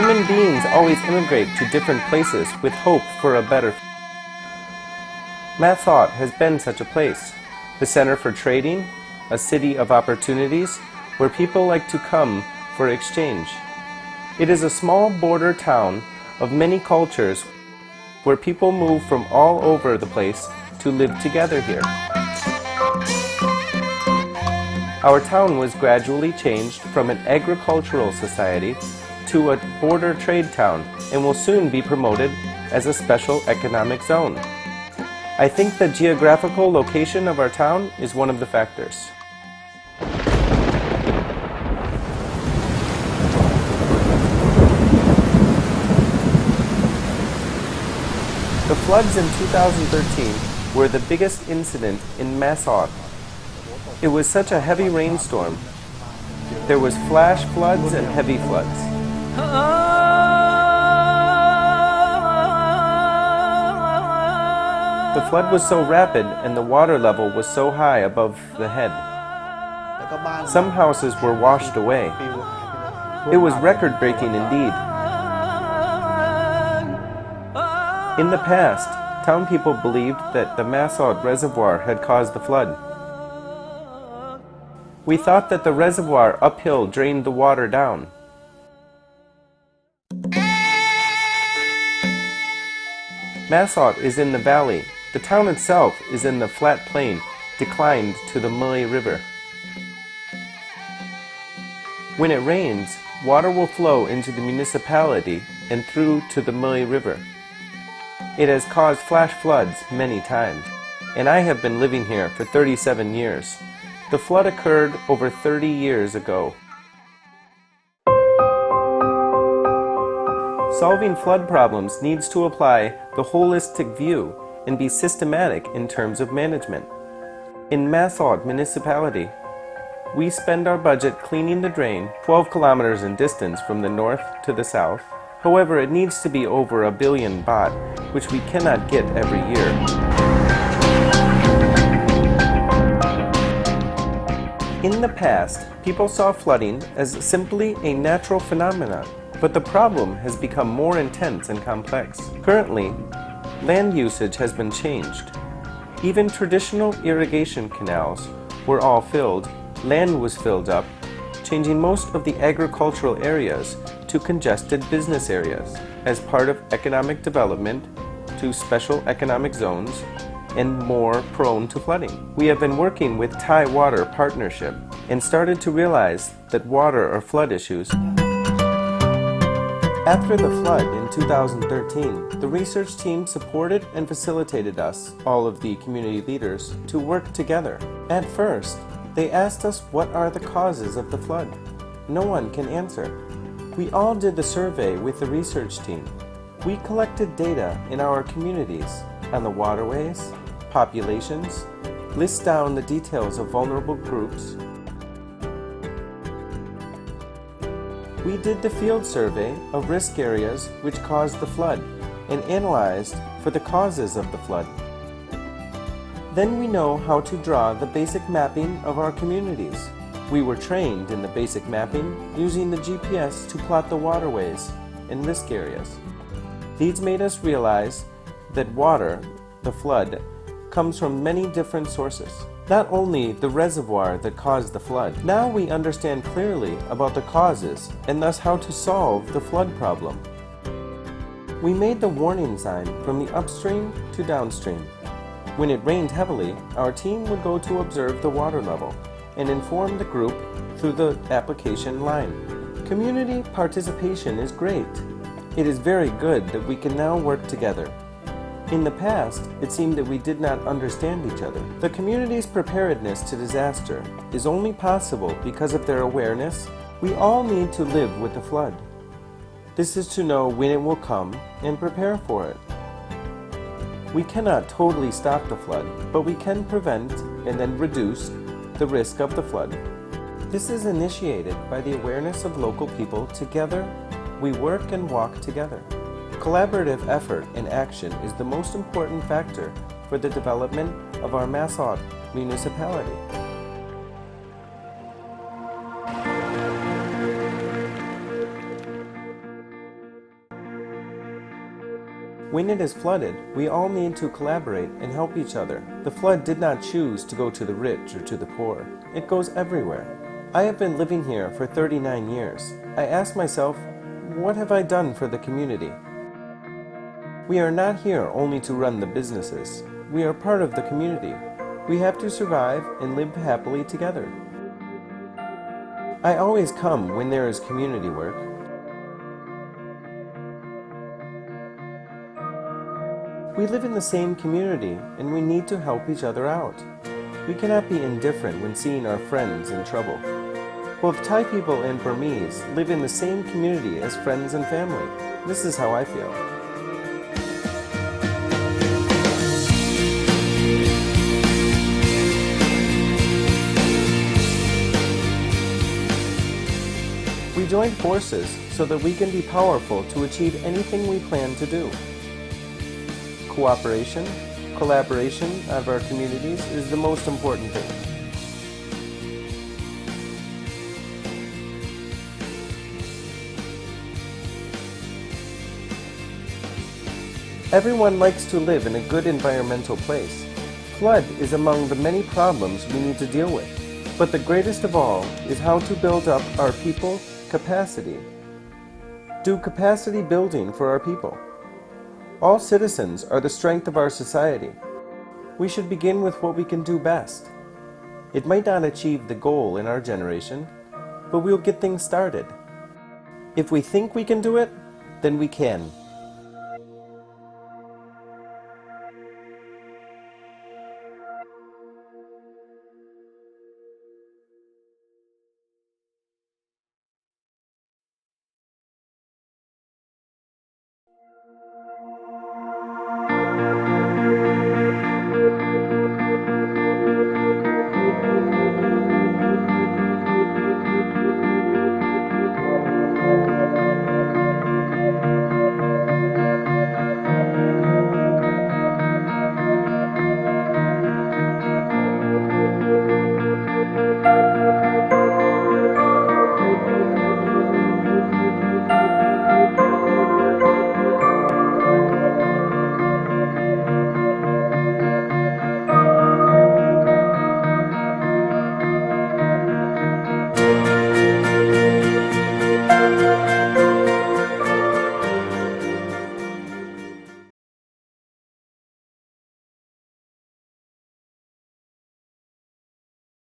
Human beings always immigrate to different places with hope for a better future. Mathot has been such a place, the center for trading, a city of opportunities where people like to come for exchange. It is a small border town of many cultures where people move from all over the place to live together here. Our town was gradually changed from an agricultural society to a border trade town and will soon be promoted as a special economic zone. I think the geographical location of our town is one of the factors. The floods in 2013 were the biggest incident in Mathot. It was such a heavy rainstorm. There was flash floods and heavy floods. The flood was so rapid and the water level was so high above the head. Some houses were washed away. It was record-breaking indeed. In the past, town people believed that the Mathot reservoir had caused the flood. We thought that the reservoir uphill drained the water down. Mathot is in the valley. The town itself is in the flat plain, declined to the Murray River. When it rains, water will flow into the municipality and through to the Murray River. It has caused flash floods many times, and I have been living here for 37 years. The flood occurred over 30 years ago. Solving flood problems needs to apply the holistic view and be systematic in terms of management. In Mathot municipality, we spend our budget cleaning the drain 12 kilometers in distance from the north to the south. However, it needs to be over 1 billion baht, which we cannot get every year. In the past, people saw flooding as simply a natural phenomenon, but the problem has become more intense and complex. Currently, land usage has been changed. Even traditional irrigation canals were all filled, land was filled up, changing most of the agricultural areas to congested business areas as part of economic development to special economic zones and more prone to flooding. We have been working with ThaiWP partnership and started to realize that water or flood issues. After the flood in 2013, the research team supported and facilitated us, all of the community leaders, to work together. At first, they asked us what are the causes of the flood. No one can answer. We all did the survey with the research team. We collected data in our communities on the waterways, populations, list down the details of vulnerable groups. We did the field survey of risk areas which caused the flood and analyzed for the causes of the flood. Then we know how to draw the basic mapping of our communities. We were trained in the basic mapping using the GPS to plot the waterways and risk areas. These made us realize that water, the flood, comes from many different sources. Not only the reservoir that caused the flood. Now we understand clearly about the causes and thus how to solve the flood problem. We made the warning sign from the upstream to downstream. When it rained heavily, our team would go to observe the water level and inform the group through the application line. Community participation is great. It is very good that we can now work together. In the past, it seemed that we did not understand each other. The community's preparedness to disaster is only possible because of their awareness. We all need to live with the flood. This is to know when it will come and prepare for it. We cannot totally stop the flood, but we can prevent and then reduce the risk of the flood. This is initiated by the awareness of local people. Together, we work and walk together. Collaborative effort and action is the most important factor for the development of our Mathot municipality. When it is flooded, we all need to collaborate and help each other. The flood did not choose to go to the rich or to the poor. It goes everywhere. I have been living here for 39 years. I ask myself, what have I done for the community? We are not here only to run the businesses. We are part of the community. We have to survive and live happily together. I always come when there is community work. We live in the same community and we need to help each other out. We cannot be indifferent when seeing our friends in trouble. Both Thai people and Burmese live in the same community as friends and family. This is how I feel. We joined forces so that we can be powerful to achieve anything we plan to do. Cooperation, collaboration of our communities is the most important thing. Everyone likes to live in a good environmental place. Flood is among the many problems we need to deal with. But the greatest of all is how to build up our people capacity. Do capacity building for our people. All citizens are the strength of our society. We should begin with what we can do best. It might not achieve the goal in our generation, but we'll get things started. If we think we can do it, then we can.